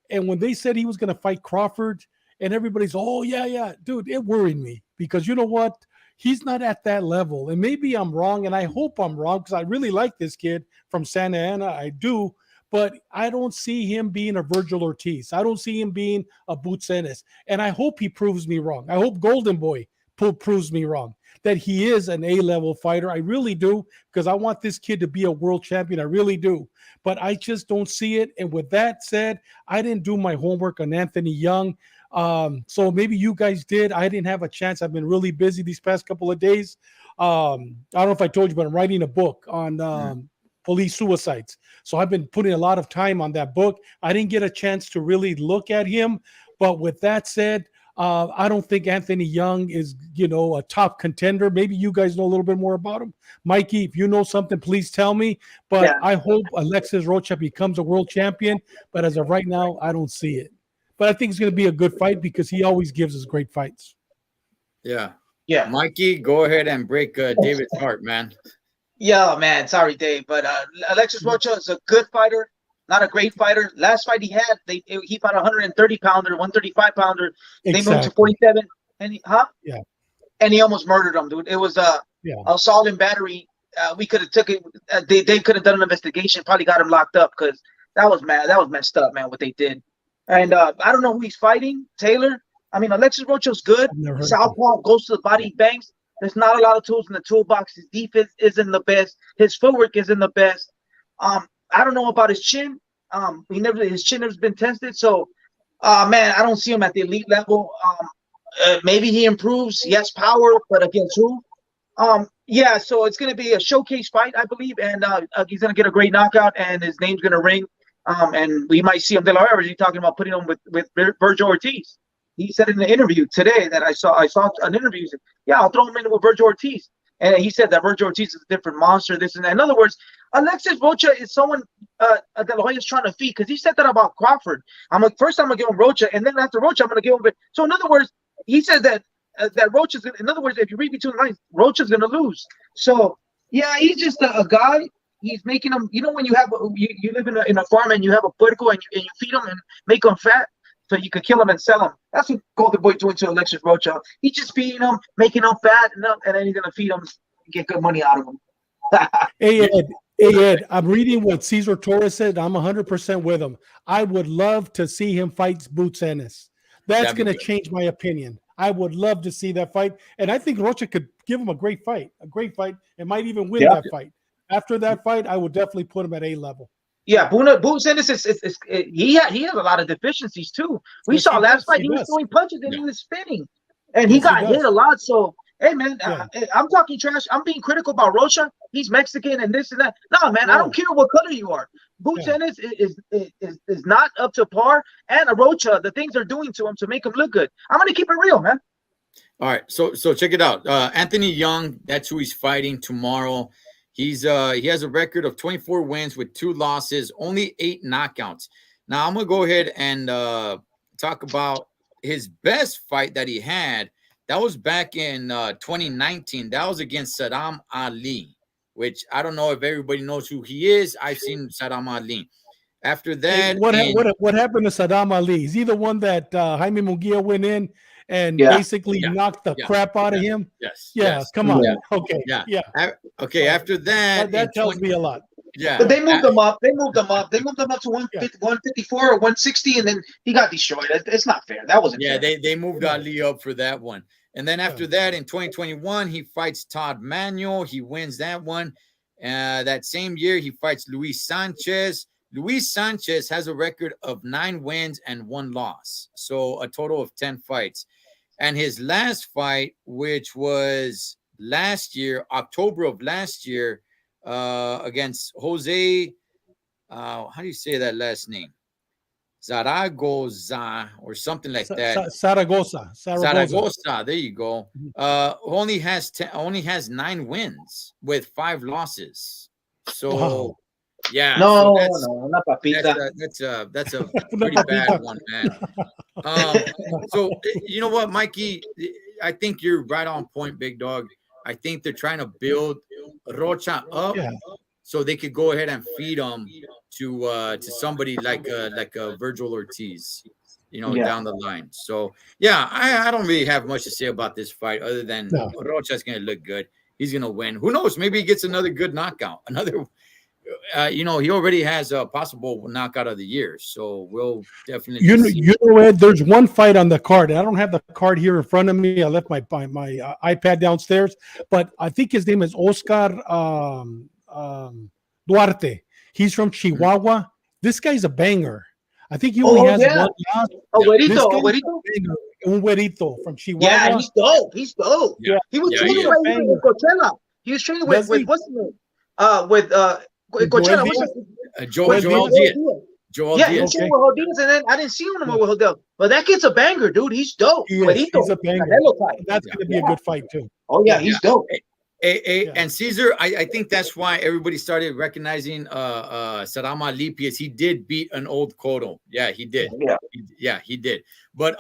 And when they said he was going to fight Crawford, and everybody's, oh, yeah, yeah, dude, it worried me because you know what? He's not at that level. And maybe I'm wrong, and I hope I'm wrong because I really like this kid from Santa Ana. I do. But I don't see him being a Virgil Ortiz. I don't see him being a Boots Ennis. And I hope he proves me wrong. I hope Golden Boy proves me wrong, that he is an A-level fighter. I really do, because I want this kid to be a world champion. I really do. But I just don't see it. And with that said, I didn't do my homework on Anthony Young. So maybe you guys did. I didn't have a chance. I've been really busy these past couple of days. I don't know if I told you, but I'm writing a book on police suicides. So I've been putting a lot of time on that book. I didn't get a chance to really look at him. But with that said, I don't think Anthony Young is, a top contender. Maybe you guys know a little bit more about him. Mikey, if you know something, please tell me. But yeah. I hope Alexis Rocha becomes a world champion. But as of right now, I don't see it. But I think it's going to be a good fight because he always gives us great fights. Yeah. Yeah. Mikey, go ahead and break David's heart, man. Yeah, man. Sorry, Dave. But Alexis Rocha is a good fighter, not a great fighter. Last fight he had, he fought a 130-pounder, 135-pounder. They moved to 47. And and he almost murdered him, dude. It was assault and battery. We could have took it. They could have done an investigation, probably got him locked up because that was mad. That was messed up, man, what they did. And I don't know who he's fighting. Taylor. I mean, Alexis Rocha's good. Southpaw, goes to the body, bangs. There's not a lot of tools in the toolbox. His defense isn't the best. His footwork isn't the best. I don't know about his chin. His chin has been tested. So, man, I don't see him at the elite level. Maybe he improves. He has power, but against who? So it's going to be a showcase fight, I believe, and he's going to get a great knockout, and his name's going to ring. And we might see him. De La Hoya is talking about putting him with Virgil Ortiz. He said in the interview today that I saw an interview. He said, "Yeah, I'll throw him in with Virgil Ortiz." And he said that Virgil Ortiz is a different monster. This and that. In other words, Alexis Rocha is someone De La Hoya is trying to feed, because he said that about Crawford. First I'm gonna give him Rocha, and then after Rocha I'm gonna give him. So in other words, he said that Rocha's. In other words, if you read between the lines, Rocha's gonna lose. So yeah, he's just a guy. He's making them. You know, when you have you live in a farm and you have a puerco and you feed them and make them fat, so you could kill them and sell them. That's what Golden Boy doing to Alexis Rocha. He's just feeding them, making them fat, and then he's gonna feed them and get good money out of them. Hey Ed, I'm reading what Cesar Torres said. I'm 100% with him. I would love to see him fight Boots Ennis. That's going to change my opinion. I would love to see that fight, and I think Rocha could give him a great fight, and might even win that fight. After that fight, I would definitely put him at A level. Yeah, Boots Ennis he has a lot of deficiencies too. We saw last fight he was throwing punches and he was spinning, and he got hit a lot. So hey man, I'm talking trash. I'm being critical about Rocha. He's Mexican and this and that. No man, I don't care what color you are. Boots Ennis is not up to par, and Rocha, the things they're doing to him to make him look good. I'm gonna keep it real, man. All right, so check it out. Anthony Young, that's who he's fighting tomorrow. He has a record of 24 wins with 2 losses, only 8 knockouts. Now I'm gonna go ahead and talk about his best fight that he had. That was back in 2019. That was against Saddam Ali, which I don't know if everybody knows who he is. I've seen Saddam Ali. After that, what happened to Saddam Ali? Is he the one that Jaime Munguia went in and basically knocked the crap out of him? Yes. Yeah. Yes. Come on. Yeah. Okay. Yeah. Okay. After that tells me a lot. Yeah. But they moved him up. They moved him up to 154 or 160, and then he got destroyed. It's not fair. That wasn't fair. They moved Ali up for that one. And then after that, in 2021, he fights Todd Manuel. He wins that one. That same year, he fights Luis Sanchez. Luis Sanchez has a record of 9 wins and 1 loss. So a total of 10 fights. And his last fight, which was last year, October of last year, against Jose, how do you say that last name? Zaragoza or something like that. Zaragoza. There you go. Only has 9 wins with 5 losses. So yeah. No, not papita. That's a pretty bad one, man. So you know what, Mikey? I think you're right on point, big dog. I think they're trying to build Rocha up, Yeah. so they could go ahead and feed him to somebody like a Virgil Ortiz, Yeah. down the line. So yeah, I don't really have much to say about this fight other than No. Rocha's gonna look good. He's gonna win. Who knows? Maybe he gets another good knockout. Another, he already has a possible knockout of the year. So we'll definitely see. Ed, there's one fight on the card. I don't have the card here in front of me. I left my iPad downstairs, but I think his name is Oscar Duarte. He's from Chihuahua. This guy's a banger. I think he only has one loss. This guy's a banger. Un güerito from Chihuahua. Yeah, he's dope. He's dope. Yeah. He was Yeah, training he right here with Coachella. He was training with what's his name? With Coachella. Joel Diaz. Joel Yeah, Diaz. he's training with Diaz, and then I didn't see him anymore with Hodel. But that kid's a banger, dude. He's dope. He's a banger. That's going to be a good fight too. Oh yeah, he's dope. And Caesar, I think that's why everybody started recognizing Sarama Lipi, as he did beat an old Cotto. Yeah, he did. Yeah, he did. But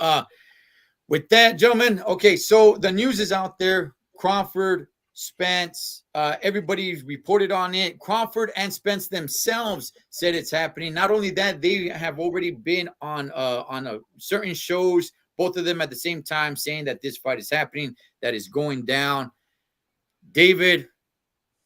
with that, gentlemen, okay, so the news is out there. Crawford, Spence, everybody reported on it. Crawford and Spence themselves said it's happening. Not only that, they have already been on certain shows, both of them at the same time, saying that this fight is happening, that is going down. David,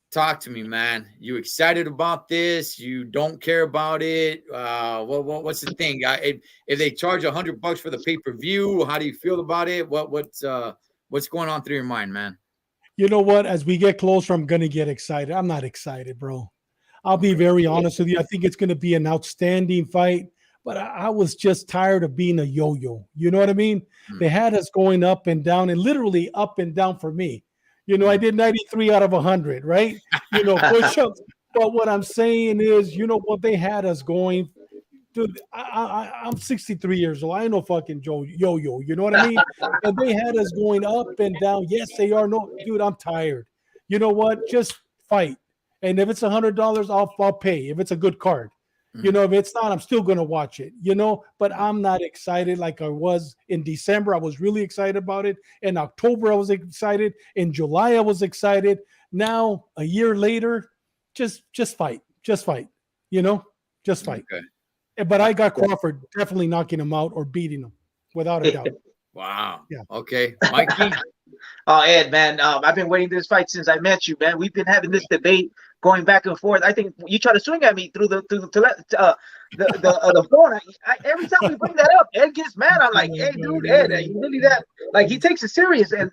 talk to me, man. You excited about this? You don't care about it? What's the thing? If they charge $100 for the pay-per-view, how do you feel about it? What's going on through your mind, man? You know what? As we get closer, I'm gonna get excited. I'm not excited, bro. I'll be very honest with you. I think it's gonna be an outstanding fight, but I was just tired of being a yo-yo. You know what I mean? They had us going up and down, and literally up and down for me. I did 93 out of 100, right? Push-ups. But what I'm saying is, what they had us going, dude, I'm 63 years old. I ain't no fucking yo-yo. You know what I mean? And they had us going up and down. Yes, they are. No, dude, I'm tired. You know what? Just fight. And if it's $100, I'll pay. If it's a good card. If it's not, I'm still going to watch it, but I'm not excited like I was in December. I was really excited about it. In October, I was excited. In July, I was excited. Now, a year later, just fight. Just fight, just fight. Okay. But I got Crawford definitely knocking him out or beating him without a doubt. Wow. Yeah. Okay. Mikey. Ed, man, I've been waiting this fight since I met you, man. We've been having this debate going back and forth. I think you try to swing at me through the phone. Every time we bring that up, Ed gets mad. I'm like, hey, dude, Ed, you really that? Like, he takes it serious. And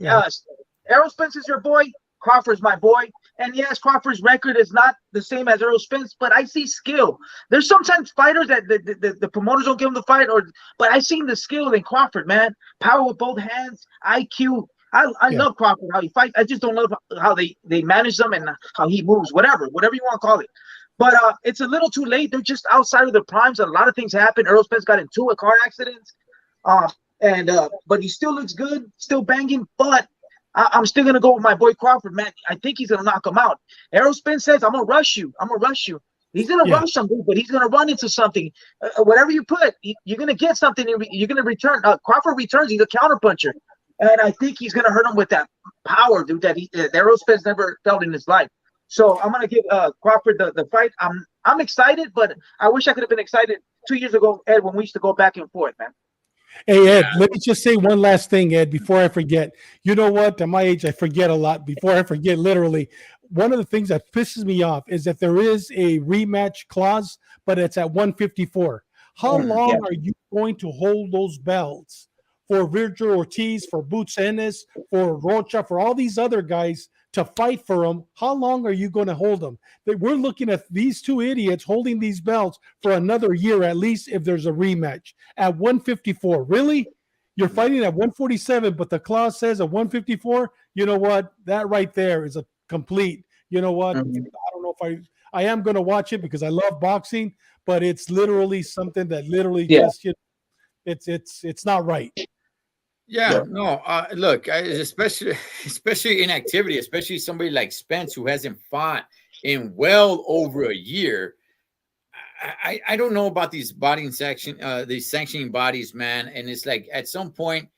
Errol Spence is your boy. Crawford's my boy. And yes, Crawford's record is not the same as Errol Spence, but I see skill. There's sometimes fighters that the promoters don't give them the fight, but I seen the skill in Crawford, man. Power with both hands, IQ. I love Crawford, how he fights. I just don't love how they manage them and how he moves, whatever you want to call it. But it's a little too late. They're just outside of their primes. A lot of things happen. Errol Spence got into a car accident. But he still looks good, still banging, but I'm still going to go with my boy Crawford, man. I think he's going to knock him out. Errol Spence says, I'm going to rush you. He's going to rush something, but he's going to run into something. Whatever you put, you're going to get something. You're going to return. Crawford returns. He's a counterpuncher. And I think he's going to hurt him with that power, dude, that Errol Spence never felt in his life. So I'm going to give Crawford the fight. I'm excited, but I wish I could have been excited 2 years ago, Ed, when we used to go back and forth, man. Hey, Ed, let me just say one last thing, Ed, before I forget. You know what? At my age, I forget a lot. Before I forget, literally, one of the things that pisses me off is that there is a rematch clause, but it's at 154. How long are you going to hold those belts for Virgil Ortiz, for Boots Ennis, for Rocha, for all these other guys to fight for them? How long are you going to hold them? We're looking at these two idiots holding these belts for another year at least if there's a rematch at 154. Really? You're fighting at 147, but the clause says at 154. You know what? That right there is a complete. You know what? I don't know if I am going to watch it because I love boxing, but it's literally something that literally just it's not right. Yeah, no, look, especially in activity, especially somebody like Spence who hasn't fought in well over a year. I don't know about these these sanctioning bodies, man. And it's like at some point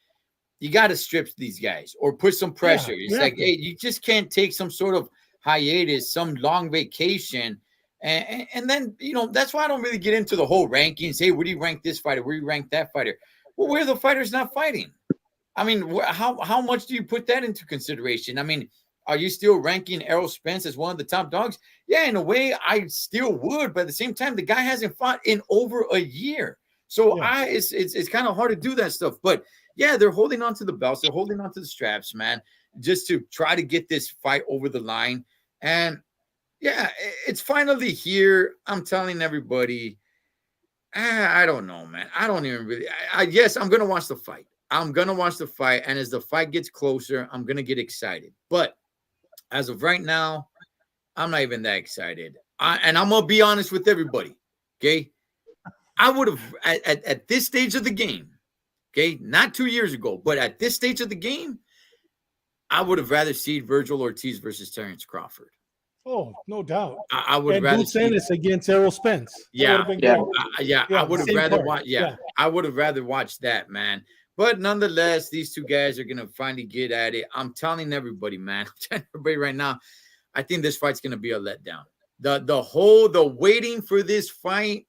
you got to strip these guys or put some pressure. It's like, hey, you just can't take some sort of hiatus, some long vacation. And then, that's why I don't really get into the whole rankings. Hey, where do you rank this fighter? Where do you rank that fighter? Well, where are the fighters not fighting? I mean, how much do you put that into consideration? I mean, are you still ranking Errol Spence as one of the top dogs? Yeah, in a way, I still would. But at the same time, the guy hasn't fought in over a year. So it's kind of hard to do that stuff. But yeah, they're holding on to the belts. They're holding on to the straps, man, just to try to get this fight over the line. And yeah, it's finally here. I'm telling everybody, I don't know, man. I don't even really. Yes, I'm going to watch the fight. I'm going to watch the fight. And as the fight gets closer, I'm going to get excited. But as of right now, I'm not even that excited. And I'm going to be honest with everybody, okay? I would have, at this stage of the game, okay, not 2 years ago, but at this stage of the game, I would have rather seen Virgil Ortiz versus Terrence Crawford. Oh, no doubt. I would and rather Boots Ennis against Errol Spence. Yeah, yeah. I would have rather watched. I would have rather watched that, man. But nonetheless, these two guys are gonna finally get at it. I'm telling everybody, man. I'm telling everybody right now. I think this fight's gonna be a letdown. The waiting for this fight,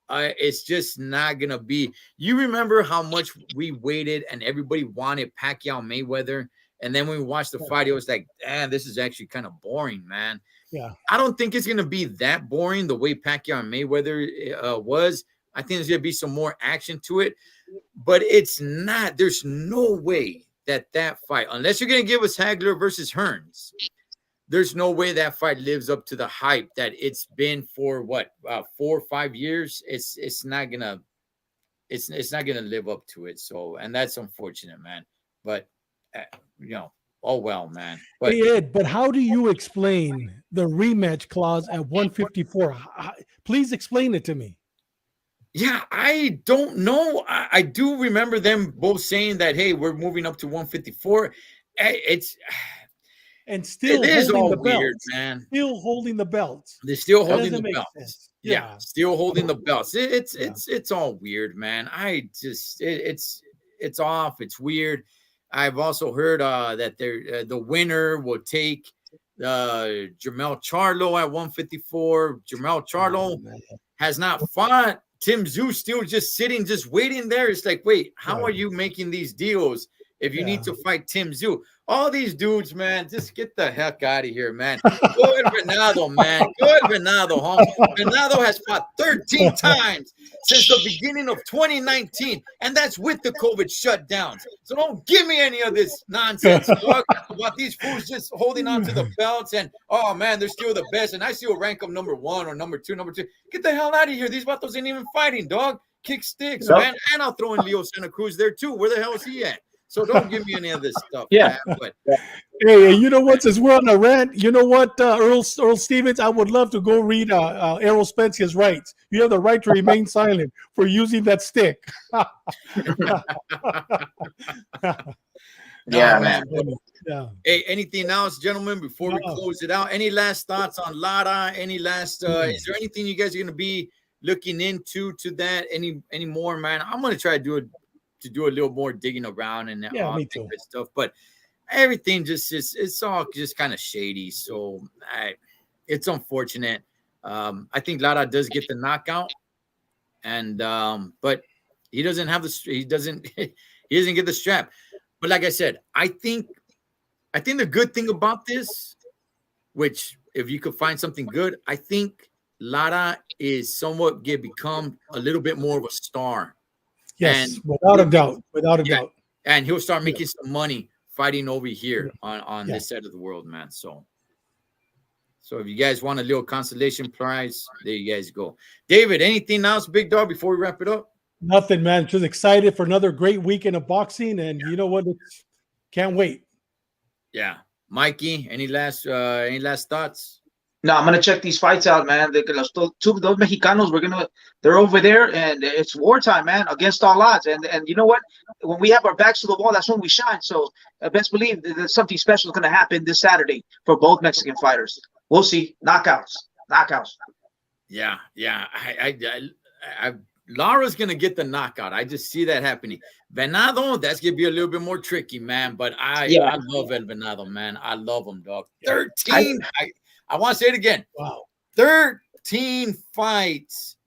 it's just not gonna be. You remember how much we waited and everybody wanted Pacquiao Mayweather. And then when we watched the fight, it was like, damn, this is actually kind of boring, man. Yeah. I don't think it's going to be that boring the way Pacquiao and Mayweather was. I think there's going to be some more action to it. But it's not. There's no way that fight, unless you're going to give us Hagler versus Hearns, there's no way that fight lives up to the hype that it's been for, 4 or 5 years. It's not going to live up to it. So, and that's unfortunate, man. But oh well, man. But, hey, Ed, but how do you explain the rematch clause at 154? Please explain it to me. Yeah, I don't know. I do remember them both saying that, hey, we're moving up to 154. It is all weird, man. Still holding the belts. They're still holding the belts. Yeah, still holding the belts. It's all weird, man. It's off. It's weird. I've also heard that the winner will take Jermell Charlo at 154. Jermell Charlo has not fought. Tim Tszyu still just sitting, just waiting there. It's like, wait, how are you making these deals if you need to fight Tim Tszyu? All these dudes, man, just get the heck out of here, man. Go ahead, Venado, man. Go ahead, Venado, home. Venado has fought 13 times since the beginning of 2019, and that's with the COVID shutdowns. So don't give me any of this nonsense talk about these fools just holding on to the belts and, oh, man, they're still the best, and I still rank them number 1 or number 2. Get the hell out of here. These vatos ain't even fighting, dog. Kick sticks, man. And I'll throw in Leo Santa Cruz there, too. Where the hell is he at? So don't give me any of this stuff. Yeah. Man, but hey, you know what? Since we're on a rant, you know what, Earl Stevens, I would love to go read Errol Spence's rights. You have the right to remain silent for using that stick. Yeah, man. Yeah. Hey, anything else, gentlemen, before we close it out? Any last thoughts on Lara? Any last is there anything you guys are gonna be looking into that? Any more, man? I'm gonna try to do a little more digging around and all me that too. good stuff. But everything it's all just kind of shady. So it's unfortunate. I think Lara does get the knockout, and but he doesn't have he doesn't get the strap. But like I said, I think the good thing about this, which if you could find something good, I think Lara is somewhat become a little bit more of a star. Yes, without a doubt. And he'll start making some money fighting over here on this side of the world, man. So if you guys want a little consolation prize, there you guys go. David, anything else, big dog, before we wrap it up? Nothing, man. Just excited for another great weekend of boxing, and you know what? Can't wait. Yeah, Mikey, any last thoughts? No, I'm gonna check these fights out, man. Those Mexicanos, they're over there, and it's wartime, man, against all odds. And you know what? When we have our backs to the wall, that's when we shine. So best believe there's something special is gonna happen this Saturday for both Mexican fighters. We'll see. Knockouts. Yeah. Lara's gonna get the knockout. I just see that happening. Venado, that's gonna be a little bit more tricky, man. But I love El Venado, man. I love him, dog. 13. I want to say it again. Wow. 13 fights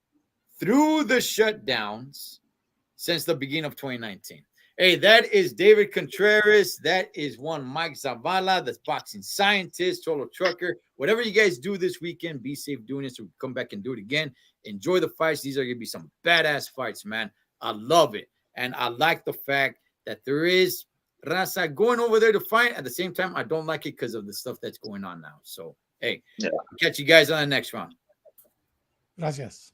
through the shutdowns since the beginning of 2019. Hey, that is David Contreras. That is one Mike Zavala, that's boxing scientist, total trucker. Whatever you guys do this weekend, be safe doing it so we can come back and do it again. Enjoy the fights. These are going to be some badass fights, man. I love it. And I like the fact that there is raza going over there to fight. At the same time, I don't like it because of the stuff that's going on now. So, hey, I'll catch you guys on the next round. Gracias.